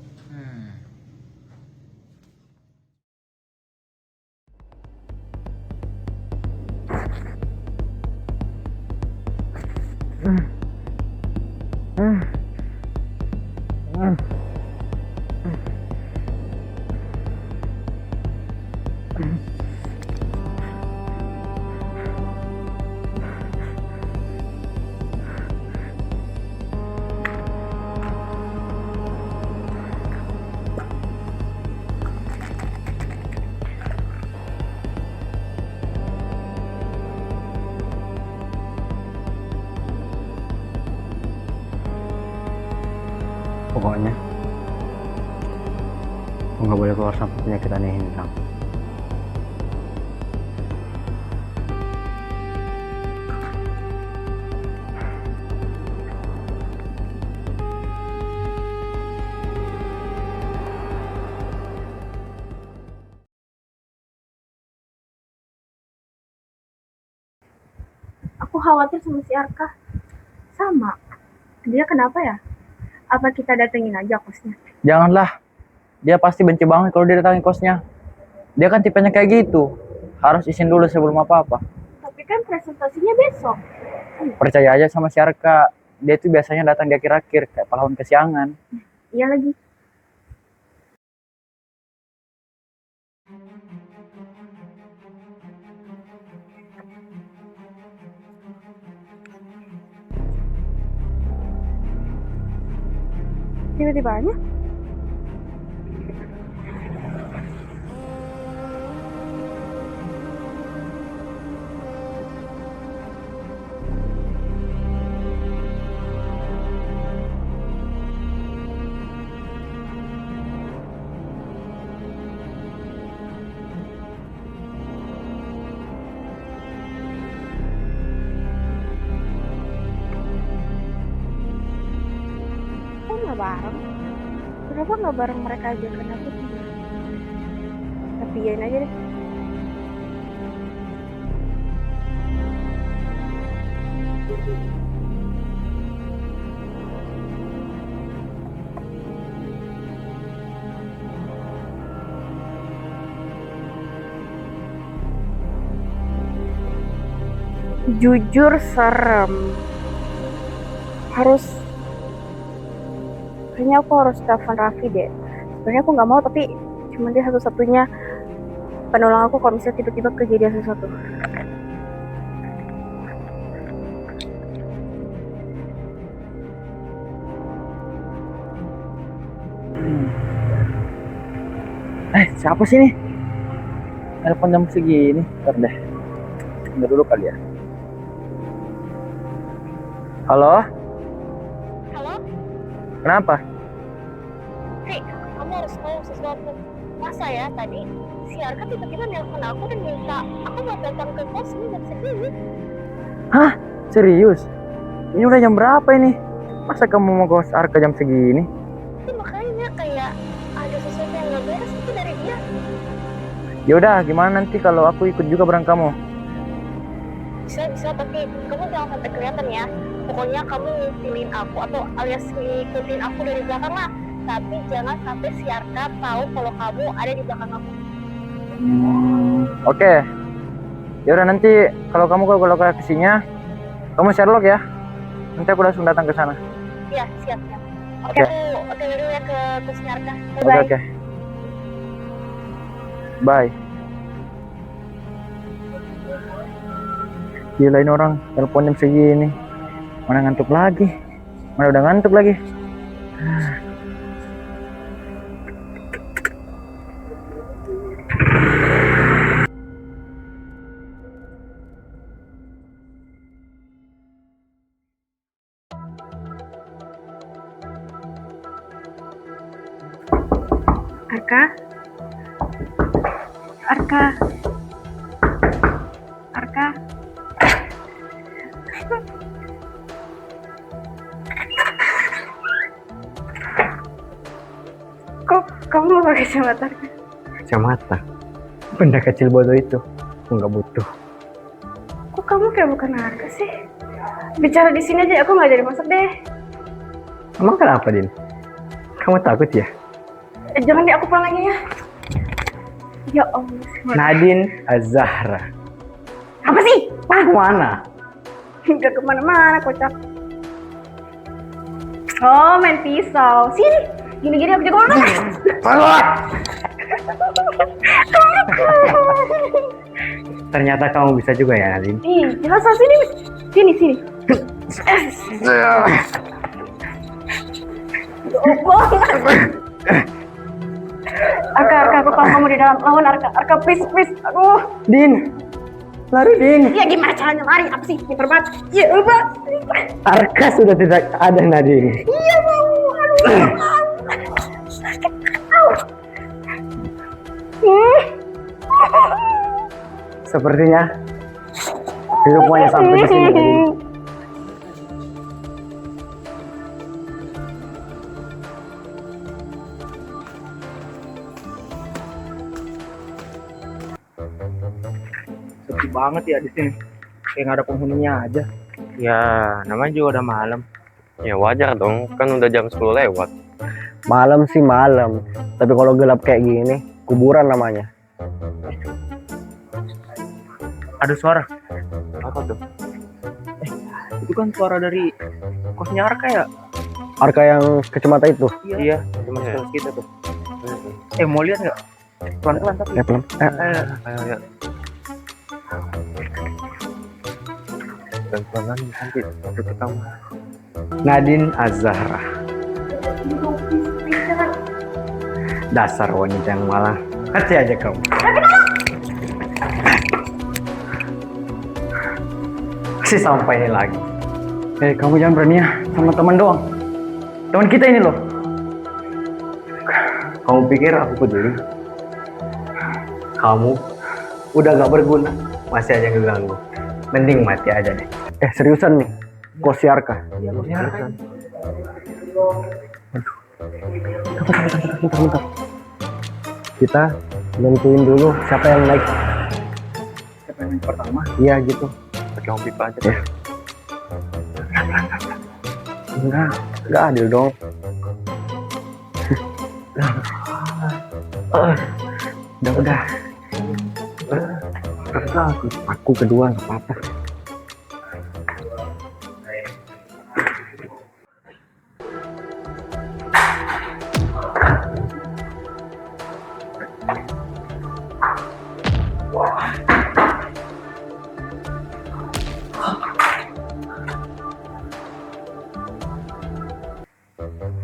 Pokoknya aku nggak boleh keluar sampai penyakit aneh ini hilang. Aku khawatir sama si Arka. Sama. Dia kenapa ya? Apa kita datengin aja kosnya? Janganlah, dia pasti benci banget kalau dia datangin kosnya. Dia kan tipenya kayak gitu, harus izin dulu sebelum apa-apa. Tapi kan presentasinya besok. Percaya aja sama si Arka, dia itu biasanya datang di akhir-akhir kayak pahlawan kesiangan. Iya lagi. Tiba-tiba aja. Kok nggak bareng? Kenapa nggak bareng mereka aja? Kenapa sih? Tapi iyain aja deh. Jujur serem. Kayaknya aku harus telepon Raffi deh. Sebenarnya aku nggak mau, tapi cuma dia satu-satunya penolong aku kalau misalnya tiba-tiba kejadian sesuatu. Siapa sih nih? Telepon jam segini, ntar deh. Tunggu dulu kali ya. Halo? Halo? Kenapa? Hei, kamu harus tahu sesuatu. Masa ya tadi si Arka tiba-tiba nelpon aku dan minta aku buat datang ke kosnya jam segini. Hah? Serius? Ini udah jam berapa ini? Masa kamu mau kos Arka jam segini? Itu makanya kayak ada sesuatu yang gak beres itu dari dia. Yaudah, gimana nanti kalau aku ikut juga bareng kamu? Bisa, tapi kamu jangan sampai kelihatan ya. Pokoknya kamu ngikutin aku atau alias ngikutin aku dari belakang lah. Tapi jangan sampai si Arka tahu kalau kamu ada di belakang aku. Oke. Yaudah, nanti kalau kamu ke lokasinya, kamu Sherlock ya. Nanti aku langsung datang ke sana. Iya, siap. Oke, Oke. aku OTW dulu ya ke si Arka. Oke. Bye. Gila ini orang telepon jam segini. Mana ngantuk lagi? Mana udah ngantuk lagi? Arka. Kok kamu mau pakai kacamata? Kacamata. Benda kecil bodoh itu. Aku nggak butuh. Kok kamu kayak bukan Arka sih? Bicara di sini aja aku nggak jadi masuk deh. Emang kenapa, Din? Kamu takut ya? Jangan deh, aku pulang aja ya. Ya Allah. Nadine Azahra. Apa sih? Mau kemana? Gak kemana-mana, kocak. Oh, main pisau. Sini. Gini-gini aku juga mau. Ternyata kamu bisa juga ya, Nadine. Ih, jelas lah, sini. Sini. Arka, aku tahu kamu di dalam. Lawan Arka, please. Aduh. Din, lari Din. Ya gimana caranya lari? Apa sih? Pinter banget. Ya udah. Arka sudah tidak ada, Nadine. Iya mau. Aduh. Sepertinya hidupmu sampai di sini, Nadine. Sepi banget ya di sini. Kayak nggak ada penghuninya aja. Ya, namanya juga udah malam. Ya wajar dong, kan udah jam 10 lewat. Malam sih malam, tapi kalau gelap kayak gini, kuburan namanya. Ada suara. Apa tuh? Itu kan suara dari kosnya Arka ya? Arka yang kacamata itu. Iya. Cuma Iya. sekelas kita tuh. Mau lihat nggak? Pelan-pelan tapi. Ya belum. Ayo. Dan pelan nanti waktu ke kamu. Nadine Azahra. Dasar wanita yang malah. Hati aja kamu. Si sampai ini lagi. Kamu jangan berani ya sama teman doang. Teman kita ini loh. Kamu pikir aku peduli? Kamu udah gak berguna, masih aja ngeganggu. Mending mati aja deh. Seriusan nih, kok si Arka? Iya, kosnya Arka. Bentar. Kita nentuin dulu siapa yang naik. Siapa yang pertama? Iya gitu. Pakai home pipa aja. Ya. Enggak adil dong. Udah. Aku kedua nggak apa-apa.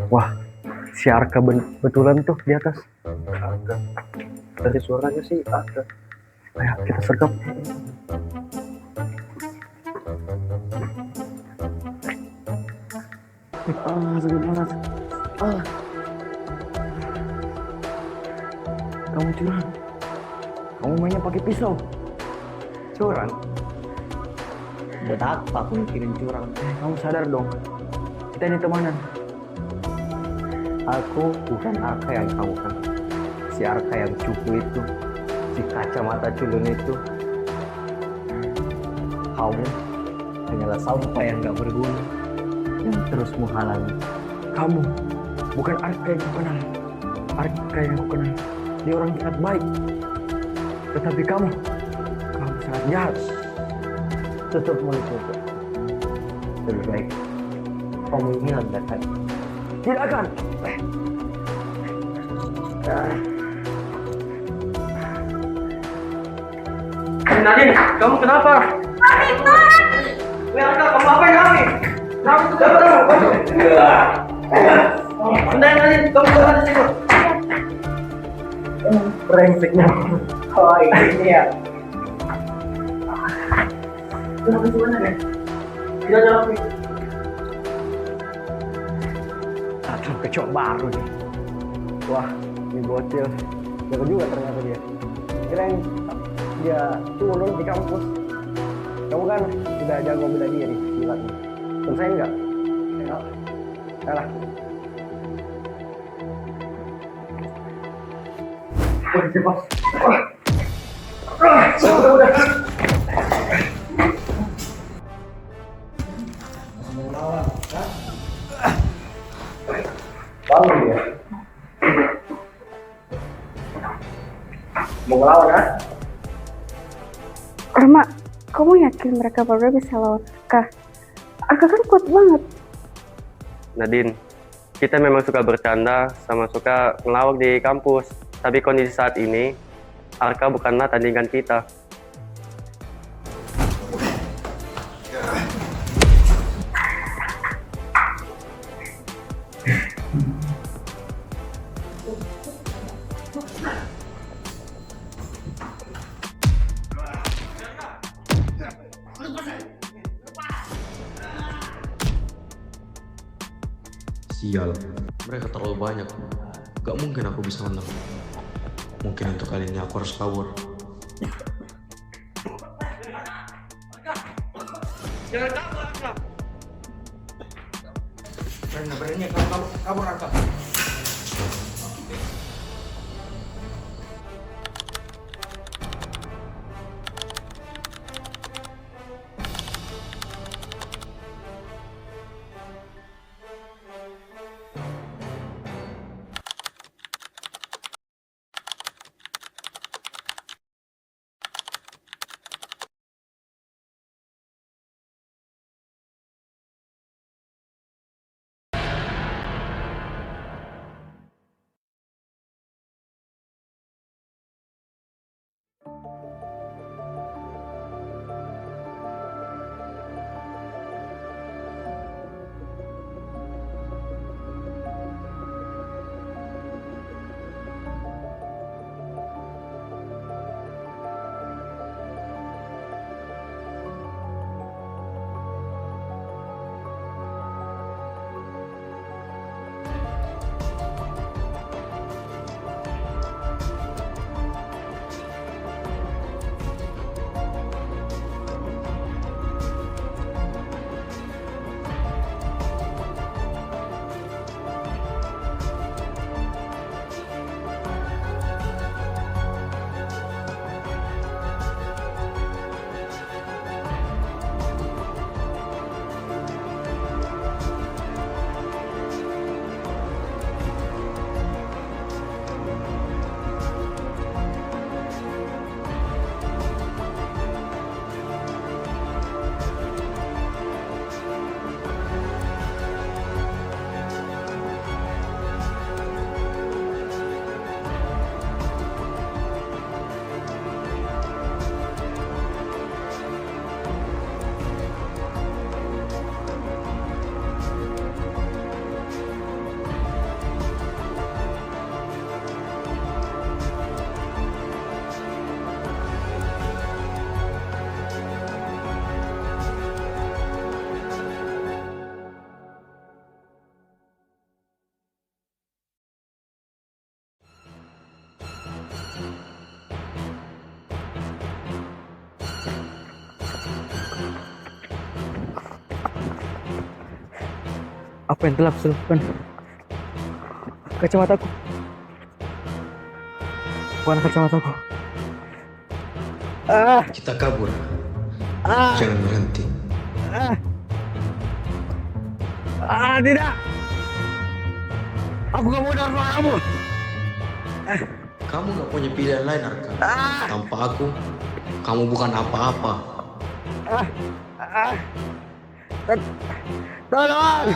Wah, si Arka betulan tuh di atas. Dari suaranya sih ada. Ayo kita sergap. sakit banget. Kamu curang. Kamu mainnya pakai pisau. Curang? Buat apa aku mikirin curang? Kamu sadar dong. Kita ini temanan. Aku bukan Arka yang kamu kan. Si Arka yang cupu itu, si kacamata culun itu. Kamu hanyalah sampah yang gak berguna yang terus menghalangi. Kamu bukan Arka yang aku kenal. Arka yang aku kenal, dia orang sangat baik. Tetapi kamu sangat jahat. Tutup mulut itu. Lebih baik kamu hilang dari hati. Tidak akan. Nadine, kamu kenapa? Arka, kamu apa yang kami? Kenapa itu kamu? Bentar Nadine, kamu jangan di situ. Brengseknya. Oh ini ya. Terima kasih banyak ya. Tidak ada lagi. Aduh, kecoak baru nih. Wah, ini bocil. Jago juga ternyata dia. Kirain dia turun di kampus. Kamu kan udah jago bela diri silatnya. Terus saya enggak? Enggak. Salah. Bangun dia. Mau ngelawan kan? Rama, kamu yakin mereka berdua bisa lawan Arka? Arka kan kuat banget. Nadine, kita memang suka bercanda sama suka ngelawak di kampus. Tapi kondisi saat ini, Arka bukanlah tandingan kita. Sial, mereka terlalu banyak. Gak mungkin aku bisa menang. Mungkin untuk kali ini aku harus kabur. Jangan kabur, Arka. Berani kamu kabur, Arka. Apa yang telah aku lakukan? Kacamataku. Bukan kacamataku. Kita kabur. Jangan berhenti. Tidak. Aku gak mau dengar suara kamu. Kamu gak punya pilihan lain, Arka. Tanpa aku, kamu bukan apa-apa. Tolong.